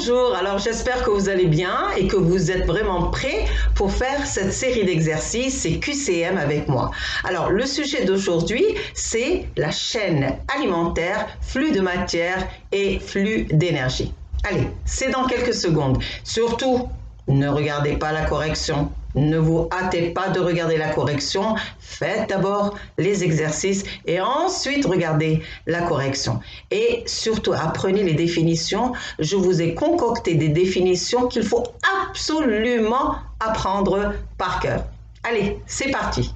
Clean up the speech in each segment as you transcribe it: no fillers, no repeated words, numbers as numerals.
Bonjour, alors j'espère que vous allez bien et que vous êtes vraiment prêts pour faire cette série d'exercices, c'est QCM avec moi. Alors le sujet d'aujourd'hui, c'est la chaîne alimentaire, flux de matière et flux d'énergie. Allez, c'est dans quelques secondes. Surtout, ne regardez pas la correction. Ne vous hâtez pas de regarder la correction. Faites d'abord les exercices et ensuite regardez la correction. Et surtout, apprenez les définitions. Je vous ai concocté des définitions qu'il faut absolument apprendre par cœur. Allez, c'est parti.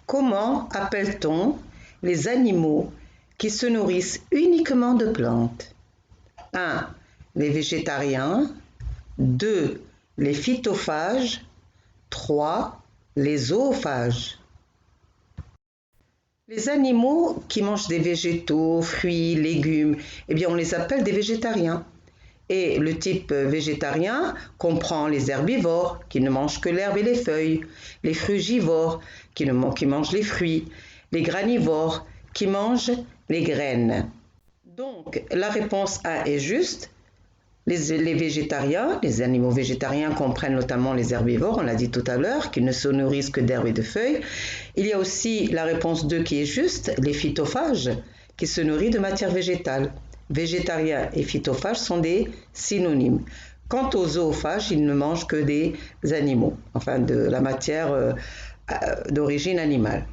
Comment appelle-t-on les animaux qui se nourrissent uniquement de plantes? 1. Les végétariens. 2. Les phytophages. 3. Les zoophages. Les animaux qui mangent des végétaux, fruits, légumes, eh bien on les appelle des végétariens. Et le type végétarien comprend les herbivores qui ne mangent que l'herbe et les feuilles, les frugivores qui mangent les fruits, les granivores qui mangent les graines. Donc la réponse A est juste. Les végétariens, les animaux végétariens comprennent notamment les herbivores, on l'a dit tout à l'heure, qui ne se nourrissent que d'herbes et de feuilles. Il y a aussi la réponse 2 qui est juste, les phytophages, qui se nourrissent de matière végétale. Végétariens et phytophages sont des synonymes. Quant aux zoophages, ils ne mangent que des animaux, enfin de la matière d'origine animale.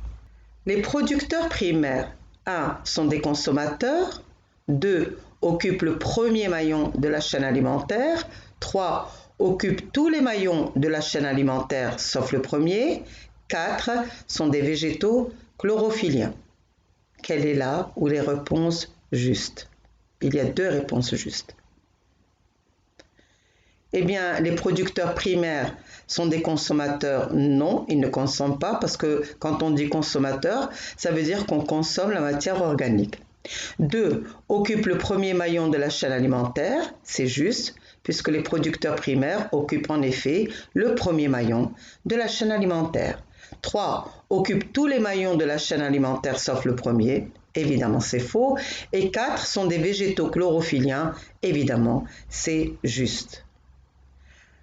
Les producteurs primaires, 1. sont des consommateurs, 2. occupent le premier maillon de la chaîne alimentaire, 3. occupent tous les maillons de la chaîne alimentaire sauf le premier, 4. sont des végétaux chlorophylliens. Quelle est là où les réponses justes? Il y a 2 réponses justes. Eh bien, les producteurs primaires sont des consommateurs? Non, ils ne consomment pas parce que quand on dit consommateur, ça veut dire qu'on consomme la matière organique. 2. Occupent le premier maillon de la chaîne alimentaire, c'est juste, puisque les producteurs primaires occupent en effet le premier maillon de la chaîne alimentaire. 3. Occupent tous les maillons de la chaîne alimentaire sauf le premier, évidemment c'est faux. Et 4. sont des végétaux chlorophylliens, évidemment c'est juste.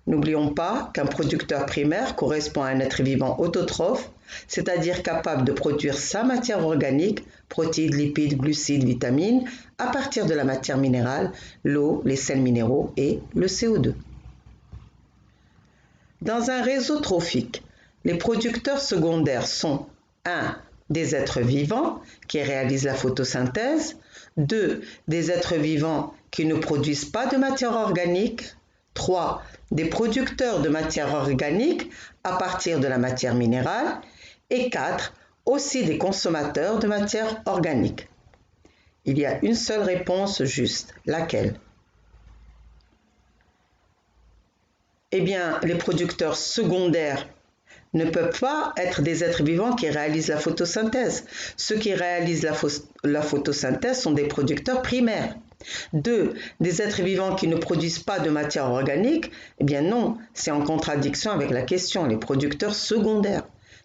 N'oublions pas qu'un producteur primaire correspond à un être vivant autotrophe, c'est-à-dire capable de produire sa matière organique, protéines, lipides, glucides, vitamines, à partir de la matière minérale, l'eau, les sels minéraux et le CO2. Dans un réseau trophique, les producteurs secondaires sont 1. des êtres vivants qui réalisent la photosynthèse, 2. des êtres vivants qui ne produisent pas de matière organique, 3. des producteurs de matière organique à partir de la matière minérale et 4. aussi des consommateurs de matière organique. Il y a une seule réponse juste, laquelle? Eh bien, les producteurs secondaires ne peuvent pas être des êtres vivants qui réalisent la photosynthèse. Ceux qui réalisent la photosynthèse sont des producteurs primaires. 2. Des êtres vivants qui ne produisent pas de matière organique, eh bien non, c'est en contradiction avec la question, les producteurs secondaires.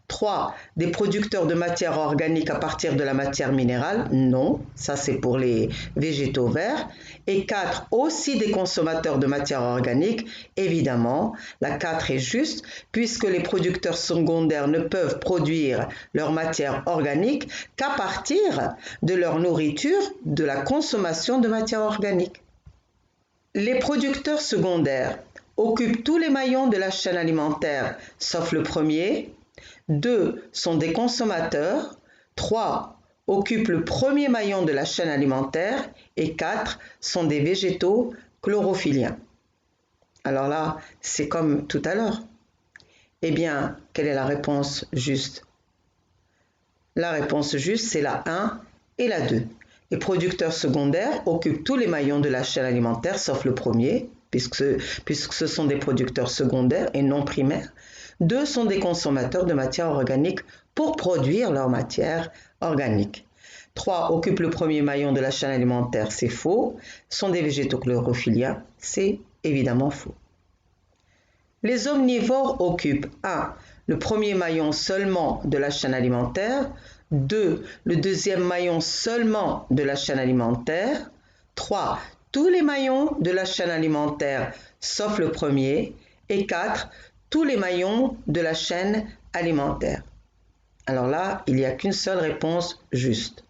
3. Des producteurs de matière organique à partir de la matière minérale, non, ça c'est pour les végétaux verts. Et 4. Aussi des consommateurs de matière organique, évidemment, la 4 est juste, puisque les producteurs secondaires ne peuvent produire leur matière organique qu'à partir de leur nourriture, de la consommation de matière organique. Les producteurs secondaires occupent tous les maillons de la chaîne alimentaire, sauf le premier. 2. sont des consommateurs, 3. occupent le premier maillon de la chaîne alimentaire et 4. sont des végétaux chlorophylliens. Alors là, c'est comme tout à l'heure. Eh bien, quelle est la réponse juste? La réponse juste, c'est la 1 et la 2. Les producteurs secondaires occupent tous les maillons de la chaîne alimentaire sauf le premier, puisque ce sont des producteurs secondaires et non primaires. 2 sont des consommateurs de matière organique pour produire leur matière organique. 3 occupent le premier maillon de la chaîne alimentaire, c'est faux. Sont des végétaux chlorophylliens, c'est évidemment faux. Les omnivores occupent 1. Le premier maillon seulement de la chaîne alimentaire, 2. Le deuxième maillon seulement de la chaîne alimentaire, 3. Tous les maillons de la chaîne alimentaire sauf le premier, et 4. Tous les maillons de la chaîne alimentaire. Alors là, il n'y a qu'une seule réponse juste.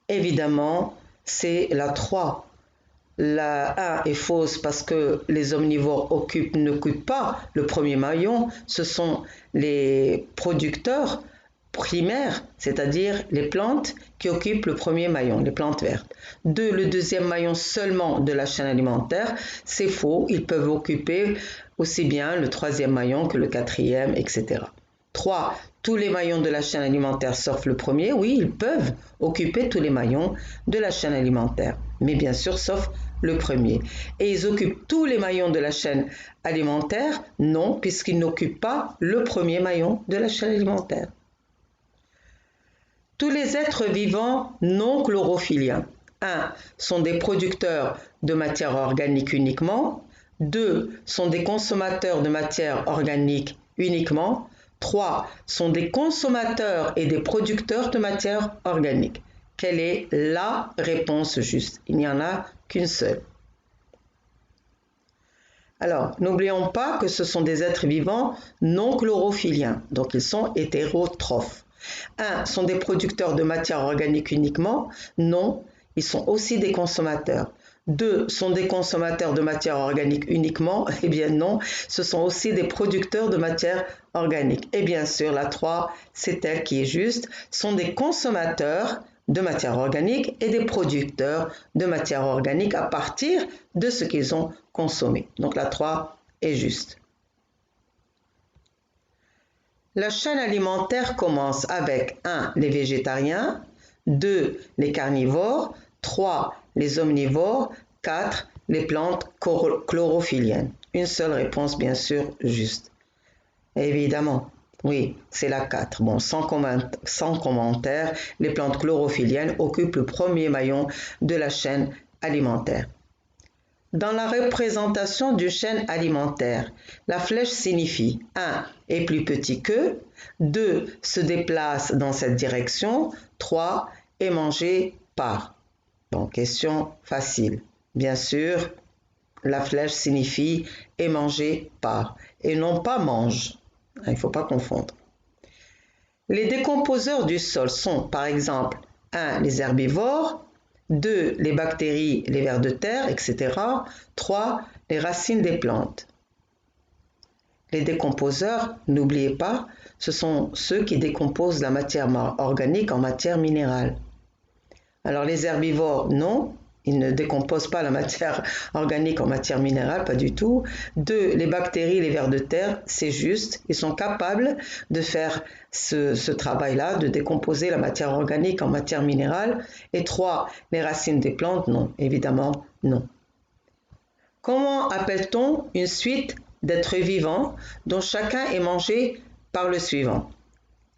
Évidemment, c'est la 3. La 1 est fausse parce que les omnivores n'occupent pas le premier maillon. Ce sont les producteurs primaires, c'est-à-dire les plantes qui occupent le premier maillon, les plantes vertes. 2. Le deuxième maillon seulement de la chaîne alimentaire, c'est faux. Ils peuvent occuper aussi bien le troisième maillon que le quatrième, etc. 3. Tous les maillons de la chaîne alimentaire sauf le premier, oui, ils peuvent occuper tous les maillons de la chaîne alimentaire, mais bien sûr sauf le premier. Et ils occupent tous les maillons de la chaîne alimentaire? Non, puisqu'ils n'occupent pas le premier maillon de la chaîne alimentaire. Tous les êtres vivants non chlorophylliens, 1. Sont des producteurs de matière organique uniquement, 2. Sont des consommateurs de matière organique uniquement, 3. Sont des consommateurs et des producteurs de matière organique. Quelle est la réponse juste? Il n'y en a qu'une seule. Alors, n'oublions pas que ce sont des êtres vivants non chlorophylliens, donc ils sont hétérotrophes. 1. Sont des producteurs de matière organique uniquement? Non, ils sont aussi des consommateurs. 2. Sont des consommateurs de matière organique uniquement? Eh bien non, ce sont aussi des producteurs de matière organique. Et bien sûr, la 3, c'est elle qui est juste, sont des consommateurs de matière organique et des producteurs de matière organique à partir de ce qu'ils ont consommé. Donc la 3 est juste. La chaîne alimentaire commence avec 1. Les végétariens, 2. Les carnivores, 3. Les omnivores, 4. Les plantes chlorophylliennes. Une seule réponse bien sûr juste. Évidemment, oui, c'est la 4. Bon, sans commentaire, les plantes chlorophylliennes occupent le premier maillon de la chaîne alimentaire. Dans la représentation d'une chaîne alimentaire, la flèche signifie 1. Est plus petit que, 2. Se déplace dans cette direction, 3. Est mangé par. Bon, question facile. Bien sûr, la flèche signifie est mangé par et non pas mange. Il ne faut pas confondre. Les décomposeurs du sol sont par exemple 1. Les herbivores, 2. Les bactéries, les vers de terre, etc. 3. Les racines des plantes. Les décomposeurs, n'oubliez pas, ce sont ceux qui décomposent la matière organique en matière minérale. Alors les herbivores, non, ils ne décomposent pas la matière organique en matière minérale, pas du tout. 2. Les bactéries, les vers de terre, c'est juste, ils sont capables de faire ce travail-là, de décomposer la matière organique en matière minérale. Et 3. Les racines des plantes, non, évidemment, non. Comment appelle-t-on une suite d'êtres vivants dont chacun est mangé par le suivant?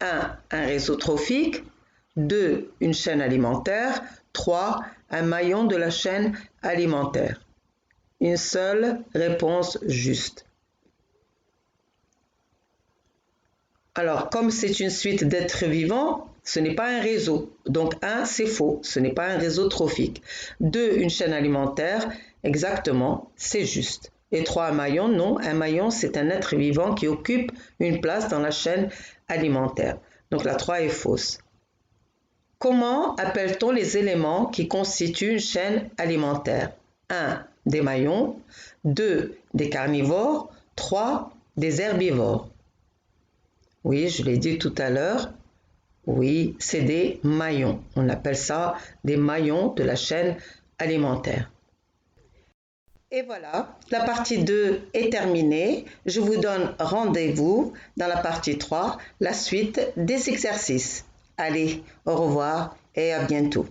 1. Un réseau trophique. 2. Une chaîne alimentaire. 3. Un maillon de la chaîne alimentaire. Une seule réponse juste. Alors, comme c'est une suite d'êtres vivants, ce n'est pas un réseau. Donc 1, c'est faux, ce n'est pas un réseau trophique. 2, une chaîne alimentaire, exactement, c'est juste. Et 3, un maillon, non, un maillon, c'est un être vivant qui occupe une place dans la chaîne alimentaire. Donc la 3 est fausse. Comment appelle-t-on les éléments qui constituent une chaîne alimentaire? 1. Des maillons. 2. Des carnivores. 3. Des herbivores. Oui, je l'ai dit tout à l'heure. Oui, c'est des maillons. On appelle ça des maillons de la chaîne alimentaire. Et voilà, la partie 2 est terminée. Je vous donne rendez-vous dans la partie 3, la suite des exercices. Allez, au revoir et à bientôt.